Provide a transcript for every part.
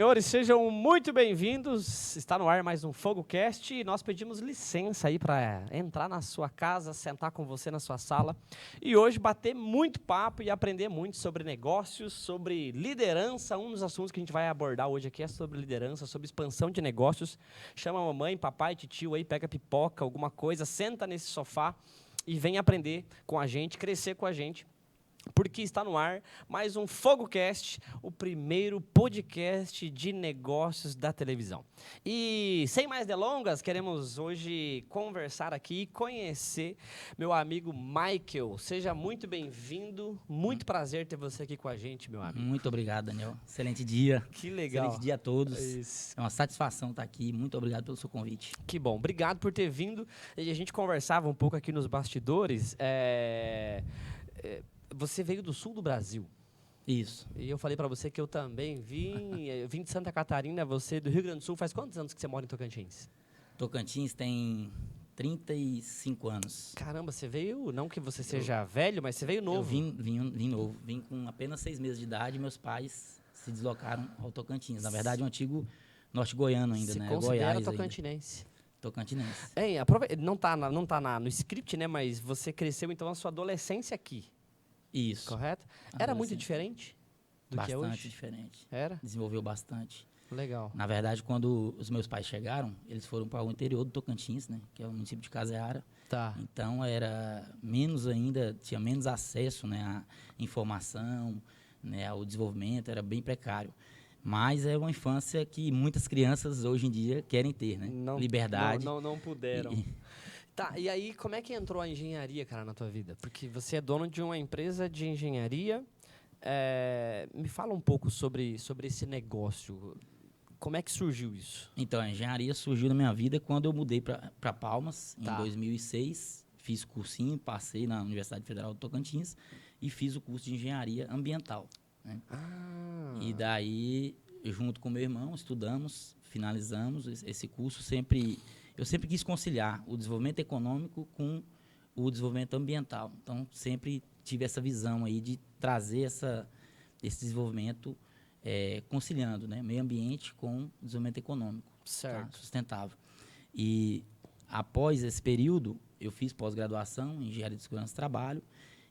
Senhores, sejam muito bem-vindos. Está no ar mais um FogoCast e nós pedimos licença aí para entrar na sua casa, sentar com você na sua sala e hoje bater muito papo e aprender muito sobre negócios, sobre liderança. Um dos assuntos que a gente vai abordar hoje aqui é sobre liderança, sobre expansão de negócios. Chama a mamãe, papai, titio aí, pega pipoca, alguma coisa, senta nesse sofá e vem aprender com a gente, crescer com a gente. Porque está no ar mais um FogoCast, o primeiro podcast de negócios da televisão. E sem mais delongas, queremos hoje conversar aqui e conhecer meu amigo Michael. Seja muito bem-vindo, muito prazer ter você aqui com a gente, meu amigo. Muito obrigado, Daniel. Excelente dia. Que legal. Excelente dia a todos. Isso. É uma satisfação estar aqui. Muito obrigado pelo seu convite. Que bom, obrigado por ter vindo. E a gente conversava um pouco aqui nos bastidores. Você veio do sul do Brasil. Isso. E eu falei pra você que eu também vim de Santa Catarina, você do Rio Grande do Sul. Faz quantos anos que você mora em Tocantins? Tocantins tem 35 anos. Caramba, você veio, não que você seja velho, mas você veio novo. Eu vim novo. Vim com apenas 6 meses de idade e meus pais se deslocaram ao Tocantins. Na verdade, o antigo norte goiano ainda, Se né? considera Goiás tocantinense. ainda. Tocantinense. Não tá no script, né? Mas você cresceu, então, a sua adolescência aqui, Isso. correto? Era muito Adolescente. diferente do que é Bastante hoje? diferente. Era? Desenvolveu bastante. Legal. Na verdade, quando os meus pais chegaram, eles foram para o interior do Tocantins, né? Que é o município de Caseara. Tá. Então era menos ainda, tinha menos acesso, né, à informação, né, ao desenvolvimento, era bem precário. Mas é uma infância que muitas crianças hoje em dia querem ter, né? Liberdade. Não puderam. Tá, e aí como é que entrou a engenharia, cara, na tua vida? Porque você é dono de uma empresa de engenharia. Me fala um pouco sobre esse negócio. Como é que surgiu isso? Então, a engenharia surgiu na minha vida quando eu mudei para Palmas, Tá. em 2006. Fiz cursinho, passei na Universidade Federal do Tocantins e fiz o curso de engenharia ambiental, né? E daí, junto com meu irmão, estudamos, finalizamos esse curso. Eu sempre quis conciliar o desenvolvimento econômico com o desenvolvimento ambiental. Então, sempre tive essa visão aí de trazer esse desenvolvimento conciliando, né, meio ambiente com desenvolvimento econômico, Certo. tá, sustentável. E após esse período, eu fiz pós-graduação em engenharia de segurança do trabalho.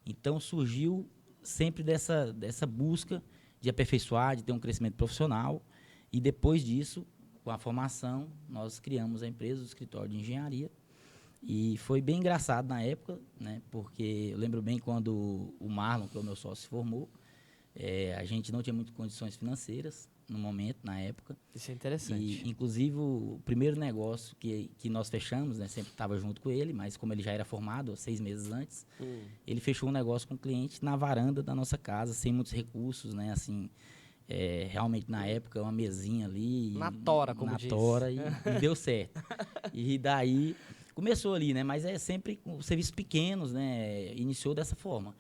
Então, surgiu sempre dessa busca de aperfeiçoar, de ter um crescimento profissional. E depois disso, com a formação, nós criamos a empresa, o escritório de engenharia. E foi bem engraçado na época, né? Porque eu lembro bem quando o Marlon, que é o meu sócio, se formou. A gente não tinha muitas condições financeiras no momento, na época. Isso é interessante. E, inclusive, o primeiro negócio que nós fechamos, né? Sempre estava junto com ele, mas como ele já era formado 6 meses antes, ele fechou um negócio com o cliente na varanda da nossa casa, sem muitos recursos, né? Assim, realmente, na época, uma mesinha ali. Na tora, como na diz. tora, e deu certo. E daí, começou ali, né? Mas é sempre com serviços pequenos, né? Iniciou dessa forma.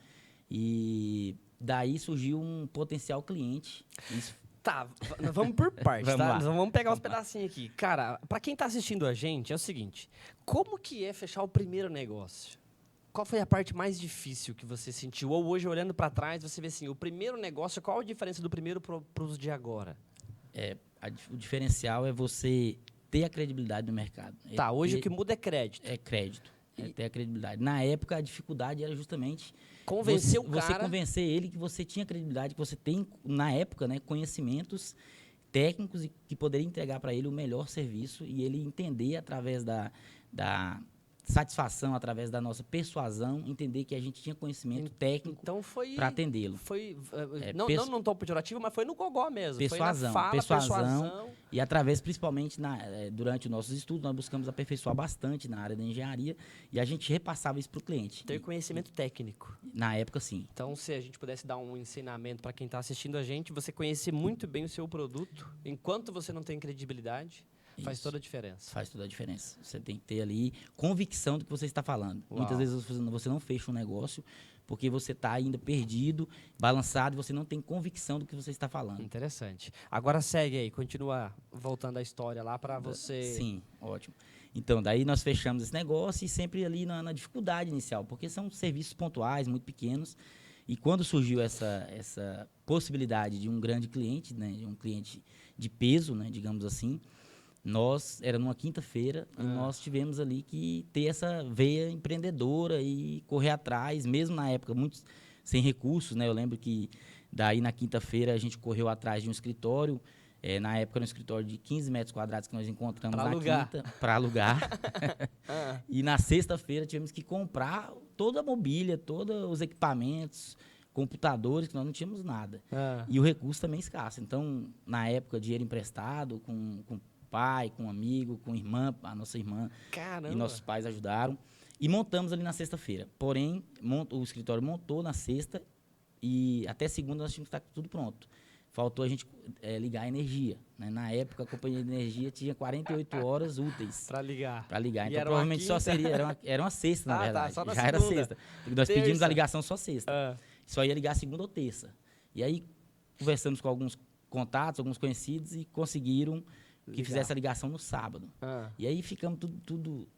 E daí surgiu um potencial cliente. Isso. Tá, vamos por partes, Vamos tá? lá. Vamos pegar uns pedacinhos aqui. Cara, pra quem tá assistindo a gente, é o seguinte. Como que é fechar o primeiro negócio? Qual foi a parte mais difícil que você sentiu? Ou hoje, olhando pra trás, você vê assim, o primeiro negócio, qual a diferença do primeiro pros de agora? O diferencial é você ter a credibilidade no mercado. Tá, hoje o que muda é crédito. É crédito. É ter a credibilidade. Na época, a dificuldade era justamente Convencer o você cara. convencer ele que você tinha credibilidade, que você tem, na época, né, conhecimentos técnicos e que poderia entregar para ele o melhor serviço e ele entender através da satisfação, através da nossa persuasão, entender que a gente tinha conhecimento técnico Então foi para atendê-lo. Não tão pejorativo, mas foi no gogó mesmo. Persuasão, foi na fala, persuasão. E através, principalmente, durante os nossos estudos, nós buscamos aperfeiçoar bastante na área da engenharia e a gente repassava isso para o cliente. Ter conhecimento técnico. Na época, sim. Então, se a gente pudesse dar um ensinamento para quem está assistindo a gente, você conhecer muito bem o seu produto, enquanto você não tem credibilidade, faz Isso. toda a diferença. Faz toda a diferença. Você tem que ter ali convicção do que você está falando. Uau. Muitas vezes você não fecha um negócio porque você está ainda perdido, balançado, e você não tem convicção do que você está falando. Interessante. Agora segue aí, continua voltando a história lá para você... Sim, ótimo. Então, daí nós fechamos esse negócio e sempre ali na dificuldade inicial, porque são serviços pontuais, muito pequenos. E quando surgiu essa possibilidade de um grande cliente, né, de um cliente de peso, né, digamos assim, era numa quinta-feira e nós tivemos ali que ter essa veia empreendedora e correr atrás, mesmo na época, muitos sem recursos, né? Eu lembro que daí na quinta-feira a gente correu atrás de um escritório, na época era um escritório de 15 metros quadrados que nós encontramos na quinta para alugar. E na sexta-feira tivemos que comprar toda a mobília, todos os equipamentos, computadores, que nós não tínhamos nada. E o recurso também escasso. Então, na época, dinheiro emprestado com pai, com um amigo, com irmã, a nossa irmã. Caramba. E nossos pais ajudaram. E montamos ali na sexta-feira. Porém, o escritório montou na sexta e até segunda nós tínhamos que estar tudo pronto. Faltou a gente ligar a energia. Né? Na época, a companhia de energia tinha 48 horas úteis. Para ligar. Então, provavelmente só seria... Era uma sexta, na verdade. Tá, só na já segunda. Era sexta. Nós pedimos a ligação só sexta. Só ia ligar segunda ou terça. E aí, conversamos com alguns contatos, alguns conhecidos, e conseguiram que fizesse a ligação no sábado. E aí ficamos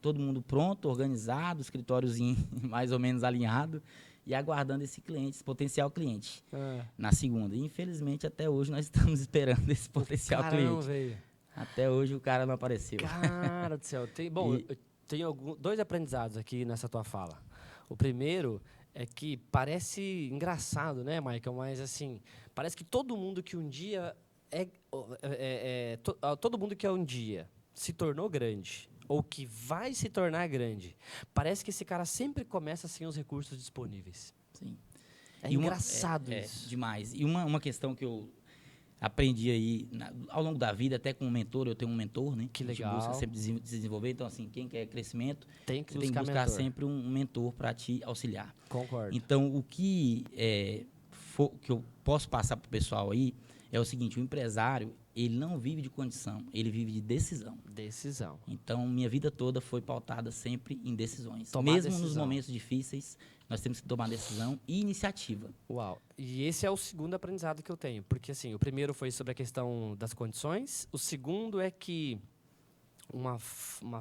todo mundo pronto, organizado, escritóriozinho mais ou menos alinhado, e aguardando esse cliente, esse potencial cliente, na segunda. E, infelizmente, até hoje nós estamos esperando esse potencial cliente. Veio. Até hoje o cara não apareceu. Cara do céu. Eu tenho dois aprendizados aqui nessa tua fala. O primeiro é que parece engraçado, né, Michael? Mas, assim, parece que todo mundo que um dia todo mundo que um dia se tornou grande ou que vai se tornar grande, parece que esse cara sempre começa sem os recursos disponíveis. Sim. É engraçado isso. Demais. E uma questão que eu aprendi aí ao longo da vida, até com um mentor, eu tenho um mentor, né? Que legal. A gente busca sempre desenvolver. Então, assim, quem quer crescimento, tem que buscar mentor. Sempre um mentor para te auxiliar. Concordo. Então, o que eu posso passar para o pessoal aí é o seguinte: o empresário, ele não vive de condição, ele vive de decisão. Decisão. Então, minha vida toda foi pautada sempre em decisões. Tomar Mesmo decisão. nos momentos difíceis, nós temos que tomar decisão e iniciativa. Uau. E esse é o segundo aprendizado que eu tenho. Porque, assim, o primeiro foi sobre a questão das condições. O segundo é que uma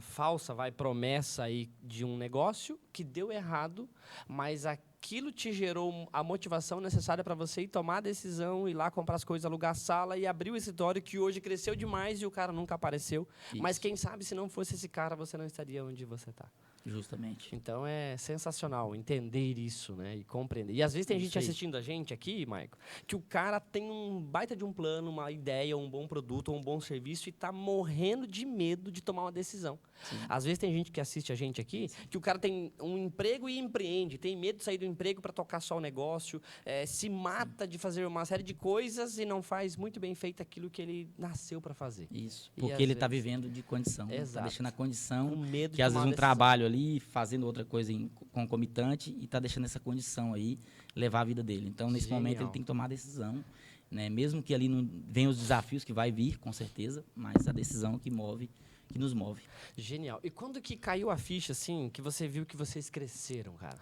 falsa promessa aí de um negócio que deu errado, mas aquilo te gerou a motivação necessária para você ir tomar a decisão, ir lá comprar as coisas, alugar a sala e abrir o escritório que hoje cresceu demais e o cara nunca apareceu. Isso. Mas quem sabe se não fosse esse cara, você não estaria onde você está. Justamente. Então é sensacional entender isso, né? E compreender. E às vezes tem gente assistindo a gente aqui, Maico, que o cara tem um baita de um plano, uma ideia, um bom produto, um bom serviço e tá morrendo de medo de tomar uma decisão. Sim. Às vezes tem gente que assiste a gente aqui, que o cara tem um emprego e empreende, tem medo de sair do emprego para tocar só o negócio, se mata de fazer uma série de coisas e não faz muito bem feito aquilo que ele nasceu para fazer. Isso, porque ele está vivendo de condição. Está deixando a condição, com medo que às vezes um trabalho ali, fazendo outra coisa concomitante, e está deixando essa condição aí levar a vida dele. Então, nesse momento, ele tem que tomar a decisão, né? Mesmo que ali não venham os desafios que vai vir, com certeza, mas a decisão que nos move. Genial. E quando que caiu a ficha, assim, que você viu que vocês cresceram, cara?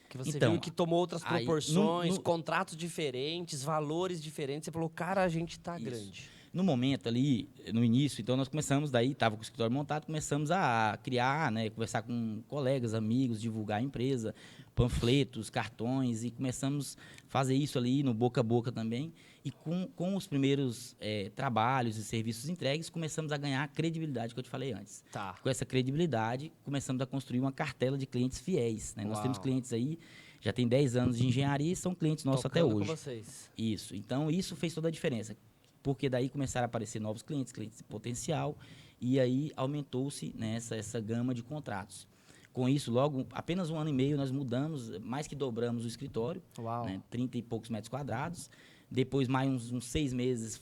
Que você viu que tomou outras proporções, contratos diferentes, valores diferentes, você falou, cara, a gente está grande. No momento ali, no início, então nós começamos daí, estava com o escritório montado, começamos a criar, né, conversar com colegas, amigos, divulgar a empresa, panfletos, cartões, e começamos a fazer isso ali no boca a boca também. E com os primeiros trabalhos e serviços entregues, começamos a ganhar a credibilidade que eu te falei antes. Tá. Com essa credibilidade, começamos a construir uma cartela de clientes fiéis. Né? Nós temos clientes aí, já tem 10 anos de engenharia e são clientes nossos até hoje. Com vocês. Isso. Então, isso fez toda a diferença. Porque daí começaram a aparecer novos clientes de potencial, e aí aumentou-se, né, essa gama de contratos. Com isso, logo, apenas 1 ano e meio, nós mudamos, mais que dobramos o escritório, né, 30 e poucos metros quadrados. Depois, mais uns 6 meses,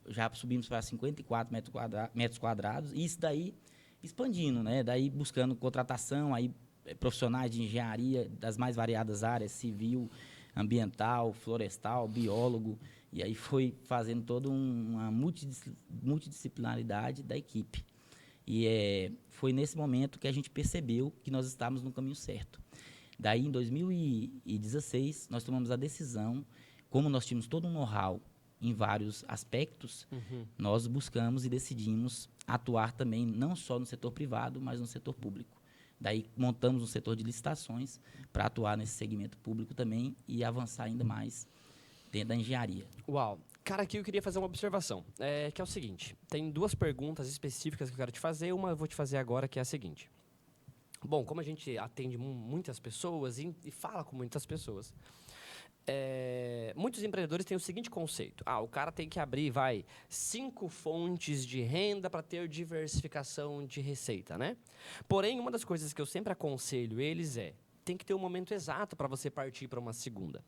já subimos para 54 metros quadrados, e isso daí expandindo, né, daí buscando contratação, aí profissionais de engenharia das mais variadas áreas, civil, ambiental, florestal, biólogo. E aí foi fazendo toda uma multidisciplinaridade da equipe. E foi nesse momento que a gente percebeu que nós estávamos no caminho certo. Daí, em 2016, nós tomamos a decisão, como nós tínhamos todo um know-how em vários aspectos, nós buscamos e decidimos atuar também, não só no setor privado, mas no setor público. Daí montamos um setor de licitações para atuar nesse segmento público também e avançar ainda mais dentro da engenharia. Uau. Cara, aqui eu queria fazer uma observação, que é o seguinte, tem 2 perguntas específicas que eu quero te fazer, uma eu vou te fazer agora, que é a seguinte. Bom, como a gente atende muitas pessoas e fala com muitas pessoas, muitos empreendedores têm o seguinte conceito. O cara tem que abrir, 5 fontes de renda para ter diversificação de receita, né? Porém, uma das coisas que eu sempre aconselho eles tem que ter um momento exato para você partir para uma segunda.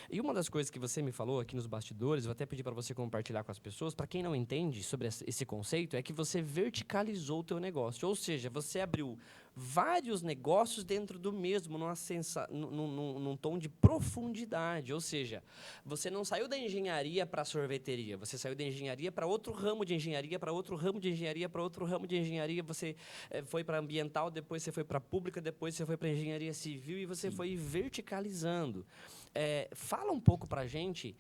E uma das coisas que você me falou aqui nos bastidores, vou até pedir para você compartilhar com as pessoas, para quem não entende sobre esse conceito, é que você verticalizou o teu negócio. Ou seja, você abriu vários negócios dentro do mesmo, num tom de profundidade. Ou seja, você não saiu da engenharia para a sorveteria, você saiu da engenharia para outro ramo de engenharia, para outro ramo de engenharia, para outro ramo de engenharia, você foi para ambiental, depois você foi para pública, depois você foi para engenharia civil e você foi verticalizando. Fala um pouco para a gente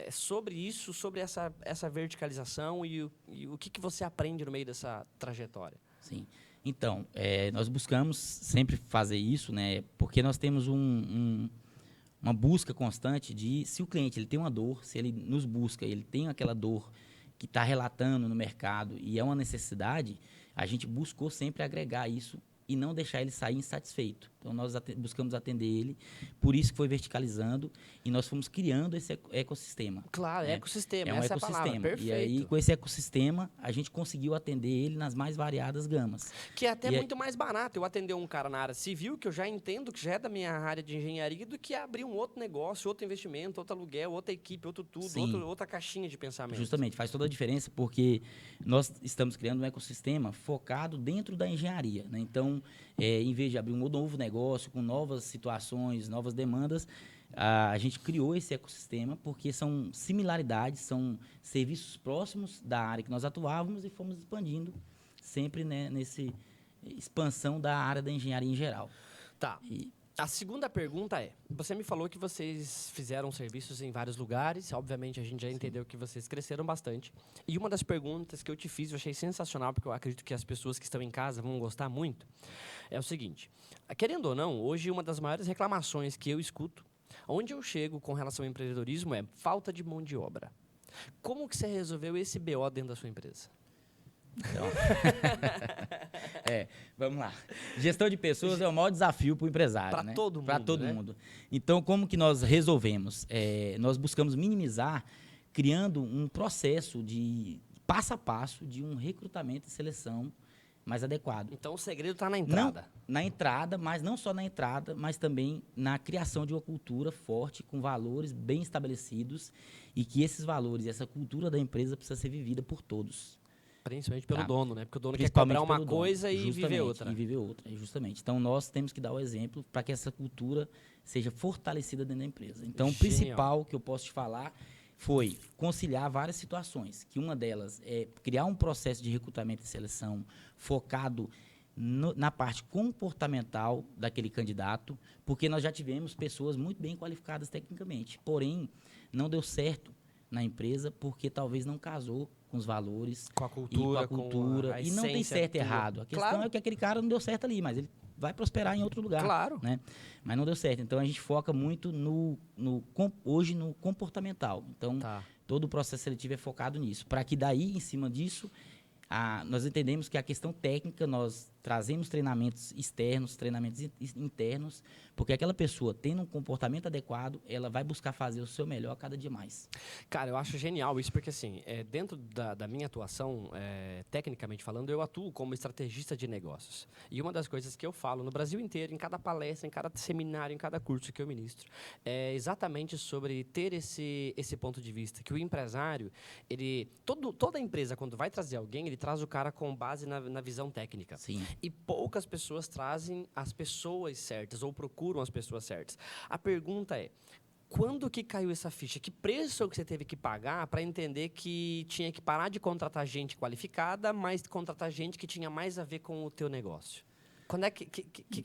sobre isso, sobre essa verticalização e o que você aprende no meio dessa trajetória. Sim. Então, nós buscamos sempre fazer isso, né? Porque nós temos uma busca constante de, se o cliente ele tem uma dor, se ele nos busca, ele tem aquela dor que está relatando no mercado e é uma necessidade, a gente buscou sempre agregar isso e não deixar ele sair insatisfeito. Então, nós buscamos atender ele, por isso que foi verticalizando e nós fomos criando esse ecossistema. Claro, ecossistema, essa é a palavra, perfeito. E aí, com esse ecossistema, a gente conseguiu atender ele nas mais variadas gamas. Que é até muito mais barato eu atender um cara na área civil, que eu já entendo, que já é da minha área de engenharia, do que abrir um outro negócio, outro investimento, outro aluguel, outra equipe, outro tudo, outra caixinha de pensamento. Justamente, faz toda a diferença, porque nós estamos criando um ecossistema focado dentro da engenharia, né? Então, em vez de abrir um novo negócio com novas situações, novas demandas, a gente criou esse ecossistema porque são similaridades, são serviços próximos da área que nós atuávamos e fomos expandindo sempre, né, nessa expansão da área da engenharia em geral. Tá. A segunda pergunta você me falou que vocês fizeram serviços em vários lugares, obviamente a gente já entendeu que vocês cresceram bastante, e uma das perguntas que eu te fiz, eu achei sensacional, porque eu acredito que as pessoas que estão em casa vão gostar muito, é o seguinte, querendo ou não, hoje uma das maiores reclamações que eu escuto, onde eu chego com relação ao empreendedorismo é falta de mão de obra. Como que você resolveu esse BO dentro da sua empresa? Então, vamos lá. Gestão de pessoas é o maior desafio para o empresário, para né? todo mundo. Para todo né? mundo. Então, como que nós resolvemos? Nós buscamos minimizar, criando um processo de passo a passo de um recrutamento e seleção mais adequado. Então, o segredo está na entrada. Na entrada, mas não só na entrada, mas também na criação de uma cultura forte, com valores bem estabelecidos e que esses valores, essa cultura da empresa precisa ser vivida por todos. Principalmente pelo dono, né? Porque o dono quer cobrar uma coisa e viver outra. E viver outra, justamente. Então, nós temos que dar o exemplo para que essa cultura seja fortalecida dentro da empresa. Então, o principal que eu posso te falar foi conciliar várias situações, que uma delas é criar um processo de recrutamento e seleção focado na parte comportamental daquele candidato, porque nós já tivemos pessoas muito bem qualificadas tecnicamente, porém, não deu certo na empresa porque talvez não casou com os valores, com a cultura, e não tem certo e errado. A questão é que aquele cara não deu certo ali, mas ele vai prosperar em outro lugar. Claro. Né? Mas não deu certo. Então, a gente foca muito hoje no comportamental. Então, todo o processo seletivo é focado nisso. Para que daí, em cima disso, nós entendemos que a questão técnica, nós trazemos treinamentos externos, treinamentos internos, porque aquela pessoa, tendo um comportamento adequado, ela vai buscar fazer o seu melhor cada dia mais. Cara, eu acho genial isso, porque assim, dentro da minha atuação, tecnicamente falando, eu atuo como estrategista de negócios. E uma das coisas que eu falo no Brasil inteiro, em cada palestra, em cada seminário, em cada curso que eu ministro, é exatamente sobre ter esse ponto de vista, que o empresário, toda empresa, quando vai trazer alguém, ele traz o cara com base na visão técnica. Sim. E poucas pessoas trazem as pessoas certas ou procuram as pessoas certas. A pergunta é, quando que caiu essa ficha? Que preço que você teve que pagar para entender que tinha que parar de contratar gente qualificada, mas contratar gente que tinha mais a ver com o teu negócio? Quando é que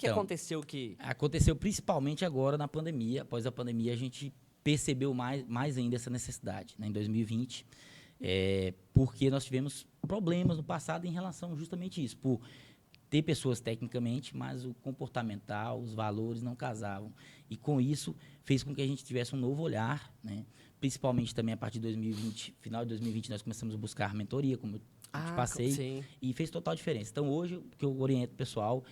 aconteceu que... Aconteceu principalmente agora na pandemia. Após a pandemia, a gente percebeu mais ainda essa necessidade, né, em 2020. Porque nós tivemos problemas no passado em relação justamente a isso. ter pessoas tecnicamente, mas o comportamental, os valores não casavam. E com isso, fez com que a gente tivesse um novo olhar, né? Principalmente também a partir de 2020, final de 2020, nós começamos a buscar mentoria, como eu te passei, sim. e fez total diferença. Então, hoje, o que eu oriento o pessoal,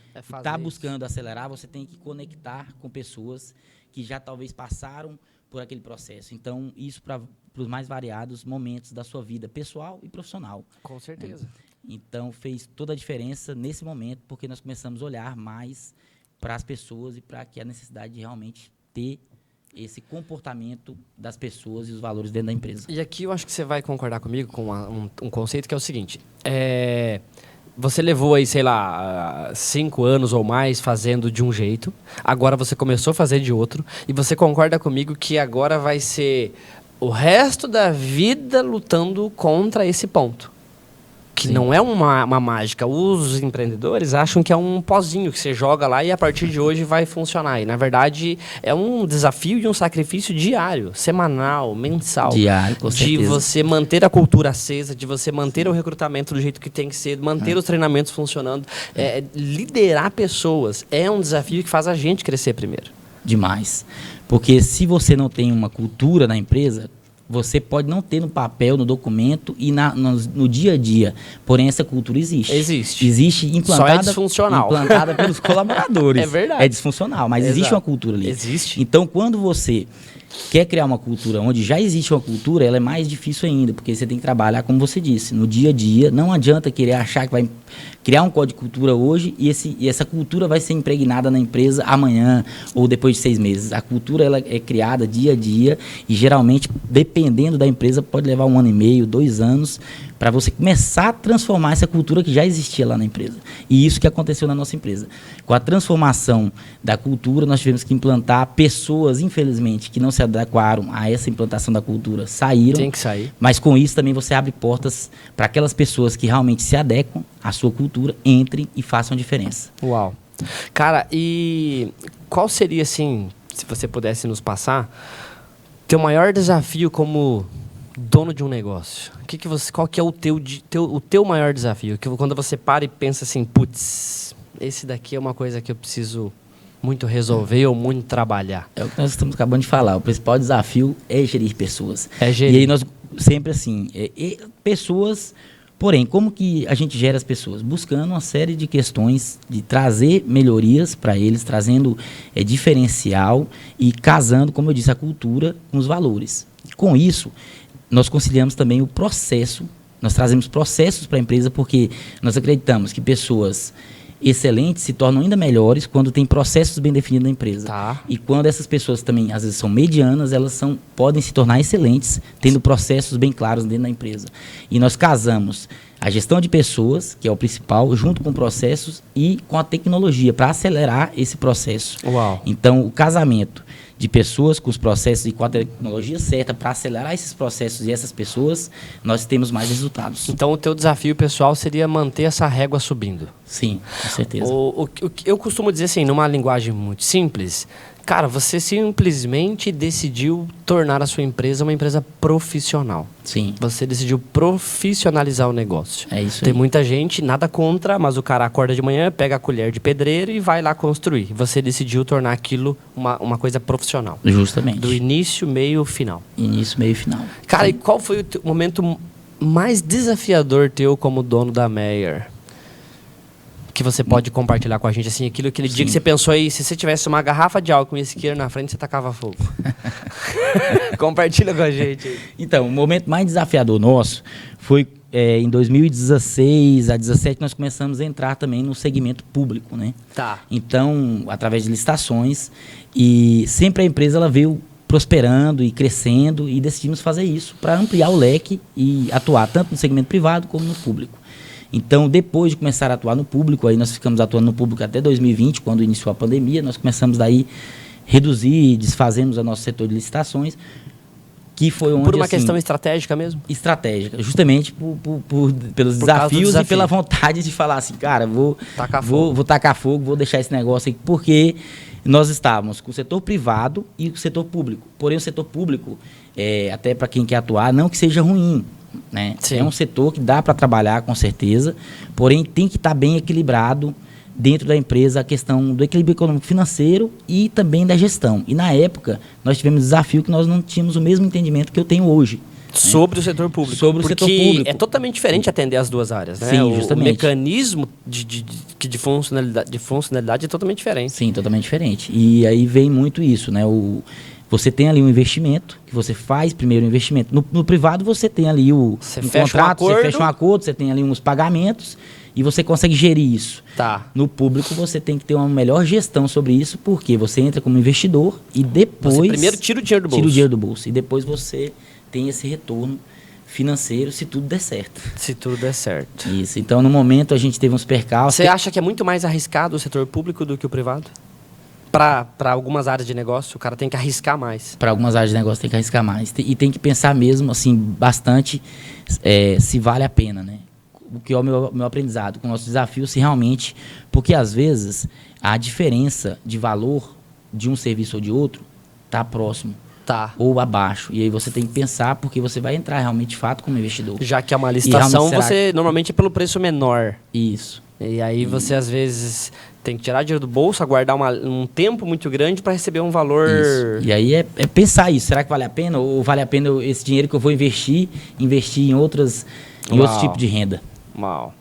Tá buscando acelerar, você tem que conectar com pessoas que já talvez passaram por aquele processo. Então, isso para os mais variados momentos da sua vida pessoal e profissional. Com certeza. Então, fez toda a diferença nesse momento, porque nós começamos a olhar mais para as pessoas e para que a necessidade de realmente ter esse comportamento das pessoas e os valores dentro da empresa. E aqui eu acho que você vai concordar comigo com um conceito que é o seguinte. Você levou aí, sei lá, 5 anos ou mais fazendo de um jeito, agora você começou a fazer de outro, e você concorda comigo que agora vai ser o resto da vida lutando contra esse ponto. Que Sim. não é uma mágica. Os empreendedores acham que é um pozinho que você joga lá e a partir de hoje vai funcionar. E, na verdade, é um desafio e um sacrifício diário, semanal, mensal. Diário, com de certeza. você manter a cultura acesa, de você manter o recrutamento do jeito que tem que ser, manter os treinamentos funcionando. Liderar pessoas é um desafio que faz a gente crescer primeiro. Demais. Porque se você não tem uma cultura na empresa, você pode não ter no papel, no documento e no dia a dia. Porém, essa cultura existe. Existe implantada. Só é disfuncional. Implantada pelos colaboradores. É verdade. É disfuncional, mas existe uma cultura ali. Existe. Então, quando você quer criar uma cultura onde já existe uma cultura, ela é mais difícil ainda, porque você tem que trabalhar, como você disse, no dia a dia. Não adianta querer achar que vai criar um código de cultura hoje e essa cultura vai ser impregnada na empresa amanhã ou depois de 6 meses. A cultura ela é criada dia a dia e geralmente, dependendo da empresa, pode levar 1 ano e meio, 2 anos, para você começar a transformar essa cultura que já existia lá na empresa. E isso que aconteceu na nossa empresa. Com a transformação da cultura, nós tivemos que implantar pessoas, infelizmente, que não se adequaram a essa implantação da cultura, saíram. Tem que sair. Mas com isso também você abre portas para aquelas pessoas que realmente se adequam à sua cultura, entrem e façam diferença. Uau. Cara, e qual seria, assim, se você pudesse nos passar, teu maior desafio como dono de um negócio? Qual que é o teu maior desafio? Que quando você para e pensa assim, putz, esse daqui é uma coisa que eu preciso muito resolver ou muito trabalhar. É o que nós estamos acabando de falar. O principal desafio é gerir pessoas. É gerir. E aí nós sempre assim, pessoas. Porém, como que a gente gera as pessoas? Buscando uma série de questões de trazer melhorias para eles, trazendo diferencial e casando, como eu disse, a cultura com os valores. E com isso, nós conciliamos também o processo, nós trazemos processos para a empresa porque nós acreditamos que pessoas excelentes se tornam ainda melhores quando tem processos bem definidos na empresa. Tá. E quando essas pessoas também, às vezes, são medianas, elas podem se tornar excelentes, tendo processos bem claros dentro da empresa. E nós casamos a gestão de pessoas, que é o principal, junto com processos e com a tecnologia, para acelerar esse processo. Uau. Então, o casamento de pessoas com os processos e com a tecnologia certa para acelerar esses processos e essas pessoas, nós temos mais resultados. Então, o teu desafio pessoal seria manter essa régua subindo. Sim, com certeza. Eu costumo dizer assim, numa linguagem muito simples, cara, você simplesmente decidiu tornar a sua empresa uma empresa profissional. Sim. Você decidiu profissionalizar o negócio. É isso Tem aí. muita gente, nada contra, mas o cara acorda de manhã, pega a colher de pedreiro e vai lá construir. Você decidiu tornar aquilo uma coisa profissional. Justamente. Do início, meio, final. Início, meio e final. Cara, Sim. e qual foi o momento mais desafiador teu como dono da Meyer? Que você pode compartilhar com a gente, assim, aquele dia Sim. que você pensou aí, se você tivesse uma garrafa de álcool e um isqueiro na frente, você tacava fogo. Compartilha com a gente aí. Então, o momento mais desafiador nosso foi em 2016 a 2017, nós começamos a entrar também no segmento público, né? Tá. Então, através de licitações, e sempre a empresa ela veio prosperando e crescendo e decidimos fazer isso para ampliar o leque e atuar tanto no segmento privado como no público. Então, depois de começar a atuar no público, aí nós ficamos atuando no público até 2020, quando iniciou a pandemia, nós começamos daí reduzir, desfazemos o nosso setor de licitações, que foi onde, Por uma assim, questão estratégica mesmo? estratégica, justamente pelos desafios e pela vontade de falar assim, cara, vou tacar fogo, vou deixar esse negócio aqui, porque nós estávamos com o setor privado e o setor público. Porém, o setor público, até para quem quer atuar, não que seja ruim, né? Sim. É um setor que dá para trabalhar, com certeza, porém tem que estar bem equilibrado dentro da empresa a questão do equilíbrio econômico financeiro e também da gestão. E na época, nós tivemos um desafio que nós não tínhamos o mesmo entendimento que eu tenho hoje. Sobre o setor público. Sobre o setor público. É totalmente diferente atender as duas áreas, né? Sim, justamente. O mecanismo de funcionalidade é totalmente diferente. Sim, totalmente diferente. E aí vem muito isso, né? Você tem ali um investimento, que você faz primeiro o investimento. No privado, você tem ali um contrato, você fecha um acordo, você tem ali uns pagamentos e você consegue gerir isso. Tá. No público, você tem que ter uma melhor gestão sobre isso, porque você entra como investidor e depois... Você primeiro tira o dinheiro do bolso. Tira o dinheiro do bolso. E depois você tem esse retorno financeiro, se tudo der certo. Se tudo der certo. Isso. Então, no momento, a gente teve uns percalços. Você acha que é muito mais arriscado o setor público do que o privado? Para algumas áreas de negócio, o cara tem que arriscar mais. Para algumas áreas de negócio, tem que arriscar mais. E tem que pensar mesmo, assim, bastante se vale a pena, né? O que é o meu aprendizado com o nosso desafio, se realmente... Porque, às vezes, a diferença de valor de um serviço ou de outro está próximo. Tá. Ou abaixo. E aí você tem que pensar, porque você vai entrar realmente, de fato, como investidor. Já que é uma licitação, você normalmente é pelo preço menor. Isso. E aí você, às vezes, tem que tirar dinheiro do bolso, aguardar um tempo muito grande para receber um valor... Isso. E aí é pensar isso. Será que vale a pena? Ou vale a pena esse dinheiro que eu vou investir em outros tipos de renda? Uau.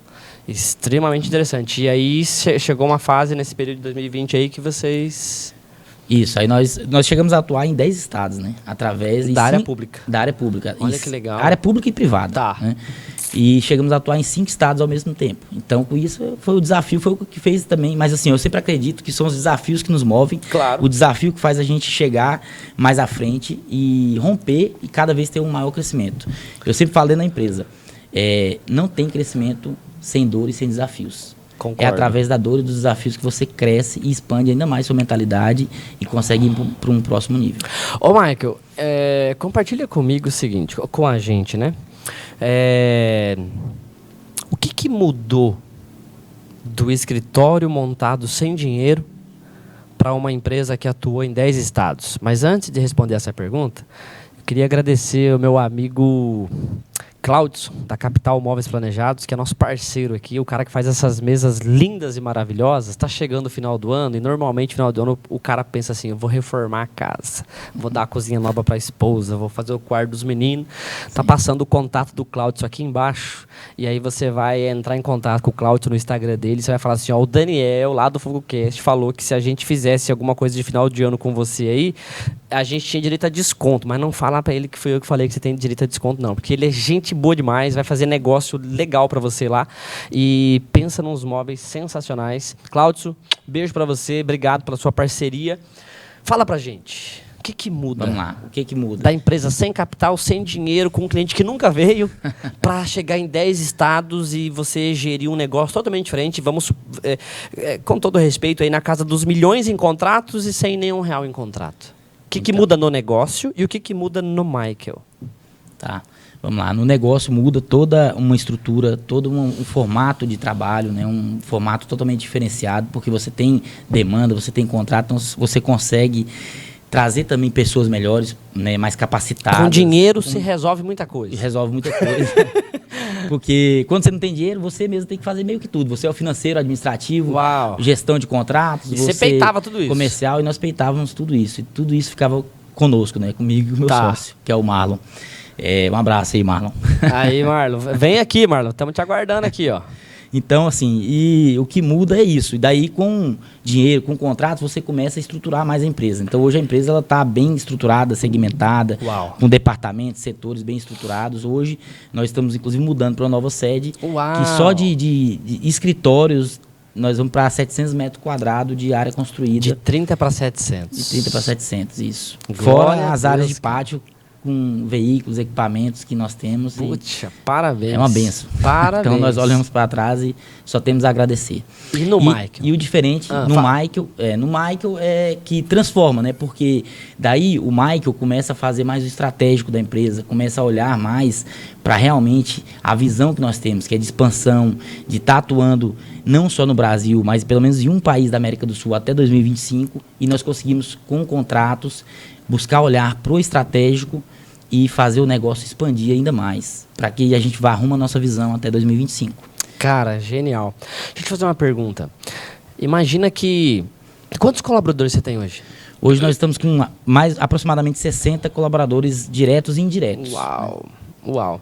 Extremamente interessante. E aí chegou uma fase nesse período de 2020 aí que vocês... Isso, aí nós chegamos a atuar em 10 estados, né? Através... Da área pública. Da área pública. Olha isso. Que legal. Área pública e privada. Tá. Né? E chegamos a atuar em 5 estados ao mesmo tempo. Então, com isso, foi o desafio, foi o que fez também. Mas, assim, eu sempre acredito que são os desafios que nos movem. Claro. O desafio que faz a gente chegar mais à frente e romper e cada vez ter um maior crescimento. Eu sempre falei na empresa, não tem crescimento sem dor e sem desafios. Concordo. É através da dor e dos desafios que você cresce e expande ainda mais sua mentalidade e consegue ir para um próximo nível. Ô, Michael, compartilha comigo o seguinte, com a gente, né? O que mudou do escritório montado sem dinheiro para uma empresa que atuou em 10 estados? Mas antes de responder essa pergunta, eu queria agradecer o meu amigo Claudson, da Capital Móveis Planejados, que é nosso parceiro aqui, o cara que faz essas mesas lindas e maravilhosas. Está chegando o final do ano e normalmente no final do ano o cara pensa assim, eu vou reformar a casa, vou dar a cozinha nova para a esposa, vou fazer o quarto dos meninos. Tá passando o contato do Claudson aqui embaixo e aí você vai entrar em contato com o Claudson no Instagram dele, você vai falar assim, ó, o Daniel lá do FogoCast falou que se a gente fizesse alguma coisa de final de ano com você aí, a gente tinha direito a desconto, mas não fala para ele que foi eu que falei que você tem direito a desconto não, porque ele é gente boa demais, vai fazer negócio legal para você lá e pensa nos móveis sensacionais. Cláudio, beijo para você, obrigado pela sua parceria. Fala pra gente, o que muda? Vamos lá, o que muda? Da empresa sem capital, sem dinheiro, com um cliente que nunca veio, para chegar em 10 estados e você gerir um negócio totalmente diferente, vamos, com todo respeito, aí na casa dos milhões em contratos e sem nenhum real em contrato. O que muda no negócio e o que muda no Michael? Tá. Vamos lá, no negócio muda toda uma estrutura, todo um formato de trabalho, né? Um formato totalmente diferenciado, porque você tem demanda, você tem contrato, então você consegue trazer também pessoas melhores, né? Mais capacitadas. Com dinheiro se resolve muita coisa. Resolve muita coisa. Porque quando você não tem dinheiro, você mesmo tem que fazer meio que tudo. Você é o financeiro, administrativo, Uau. Gestão de contratos. E você peitava tudo isso. Comercial, e nós peitávamos tudo isso. E tudo isso ficava conosco, né? Comigo e o meu sócio, que é o Marlon. Um abraço aí, Marlon. Aí, Marlon. Vem aqui, Marlon. Estamos te aguardando aqui, ó. Então, assim, e o que muda é isso. E daí, com dinheiro, com contratos, você começa a estruturar mais a empresa. Então, hoje a empresa está bem estruturada, segmentada, Uau. com departamentos, setores bem estruturados. Hoje, nós estamos, inclusive, mudando para uma nova sede. Uau. Que só de escritórios, nós vamos para 700 metros quadrados de área construída. De 30 para 700. De 30 para 700, isso. Glória Fora as a áreas Deus, de pátio, com veículos, equipamentos que nós temos. Puxa, parabéns. É uma benção. Parabéns. Então nós olhamos para trás e só temos a agradecer. E no Michael? E o diferente no Michael é que transforma, né? Porque daí o Michael começa a fazer mais o estratégico da empresa, começa a olhar mais para realmente a visão que nós temos, que é de expansão, de estar atuando não só no Brasil, mas pelo menos em um país da América do Sul até 2025, e nós conseguimos, com contratos, buscar olhar para o estratégico e fazer o negócio expandir ainda mais, para que a gente vá rumo à nossa visão até 2025. Cara, genial. Deixa eu te fazer uma pergunta. Imagina que... Quantos colaboradores você tem hoje? Hoje nós estamos com mais aproximadamente 60 colaboradores diretos e indiretos. Uau, uau.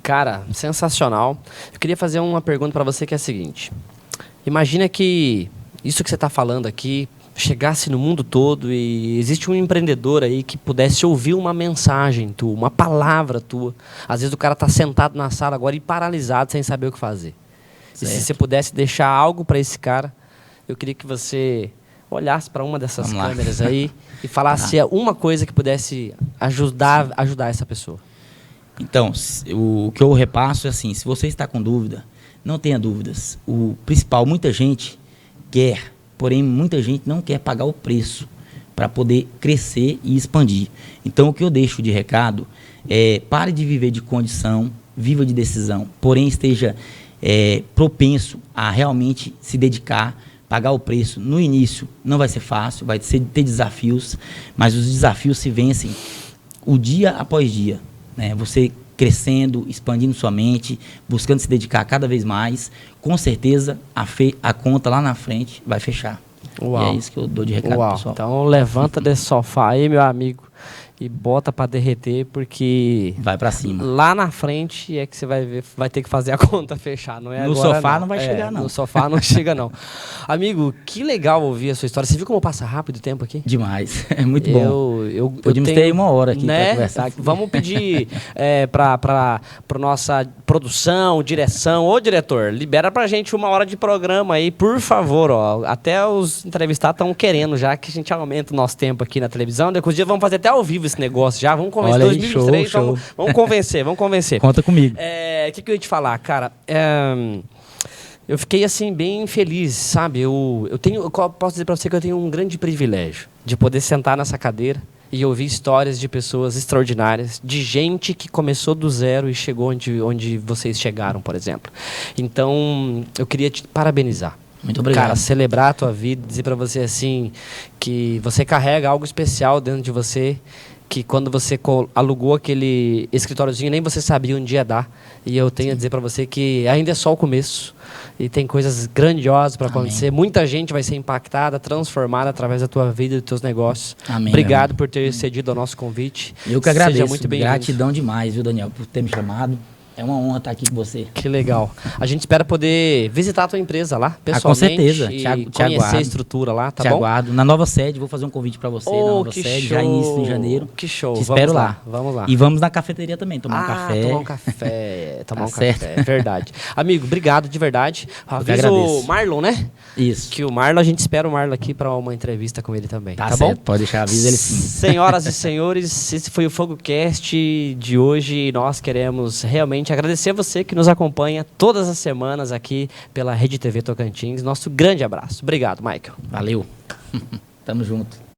Cara, sensacional. Eu queria fazer uma pergunta para você que é a seguinte. Imagina que isso que você está falando aqui chegasse no mundo todo e existe um empreendedor aí que pudesse ouvir uma mensagem tua, uma palavra tua. Às vezes o cara está sentado na sala agora e paralisado sem saber o que fazer. Certo. E se você pudesse deixar algo para esse cara, eu queria que você olhasse para uma dessas câmeras aí e falasse uma coisa que pudesse ajudar essa pessoa. Então, o que eu repasso é assim, se você está com dúvida, não tenha dúvidas. O principal, muita gente quer, porém muita gente não quer pagar o preço para poder crescer e expandir. Então, o que eu deixo de recado é pare de viver de condição, viva de decisão, porém esteja propenso a realmente se dedicar, pagar o preço. No início não vai ser fácil, vai ter desafios, mas os desafios se vencem o dia após dia. Né? Você crescendo, expandindo sua mente, buscando se dedicar cada vez mais, com certeza a conta lá na frente vai fechar. Uau. E é isso que eu dou de recado, pessoal. Então levanta desse sofá aí, meu amigo, e bota para derreter, porque vai para cima. Lá na frente é que você vai ver, vai ter que fazer a conta fechar, não é no agora, sofá não vai chegar, não. No sofá não chega, não. Amigo, que legal ouvir a sua história. Você viu como passa rápido o tempo aqui? Demais, é muito bom. Podemos ter uma hora aqui, né, para conversar. Aqui. Vamos pedir para nossa produção, direção, ô diretor, libera pra gente uma hora de programa aí, por favor. Ó. Até os entrevistados estão querendo já que a gente aumente o nosso tempo aqui na televisão. Daqui uns dias vamos fazer até ao vivo esse negócio já. Vamos convencer. Olha aí, 2023, show. Vamos convencer, vamos convencer. Conta comigo. O que eu ia te falar, cara? Eu fiquei assim bem feliz, sabe? Eu posso dizer para você que eu tenho um grande privilégio de poder sentar nessa cadeira e ouvir histórias de pessoas extraordinárias, de gente que começou do zero e chegou onde vocês chegaram, por exemplo. Então, eu queria te parabenizar. Muito obrigado. Cara, celebrar a tua vida, dizer para você assim que você carrega algo especial dentro de você, que quando você alugou aquele escritóriozinho, nem você sabia um dia dar. E eu tenho a dizer para você que ainda é só o começo. E tem coisas grandiosas para acontecer. Muita gente vai ser impactada, transformada através da tua vida e dos teus negócios. Amém, obrigado por ter cedido ao nosso convite. Eu que agradeço. Seja muito bem-vindo. Gratidão demais, viu, Daniel, por ter me chamado. É uma honra estar aqui com você. Que legal. A gente espera poder visitar a tua empresa lá, pessoalmente. Com certeza. E te conhecer aguardo. a estrutura lá, tá te bom? Aguardo. Na nova sede, vou fazer um convite para você. Na nova sede, show. já início em janeiro. Que show. Te espero lá. Vamos lá. E vamos na cafeteria também, tomar um café. Tomar um café. Tomar um certo. café. Verdade. Amigo, obrigado de verdade. Avisa agradeço. o Marlon, né? Isso. Que o Marlon, a gente espera o Marlon aqui para uma entrevista com ele também. Tá certo. bom? Pode deixar, avisa ele sim. Senhoras e senhores, esse foi o FogoCast de hoje. Nós queremos realmente agradecer a você que nos acompanha todas as semanas aqui pela Rede TV Tocantins. Nosso grande abraço. Obrigado, Michael. Valeu. Tamo junto.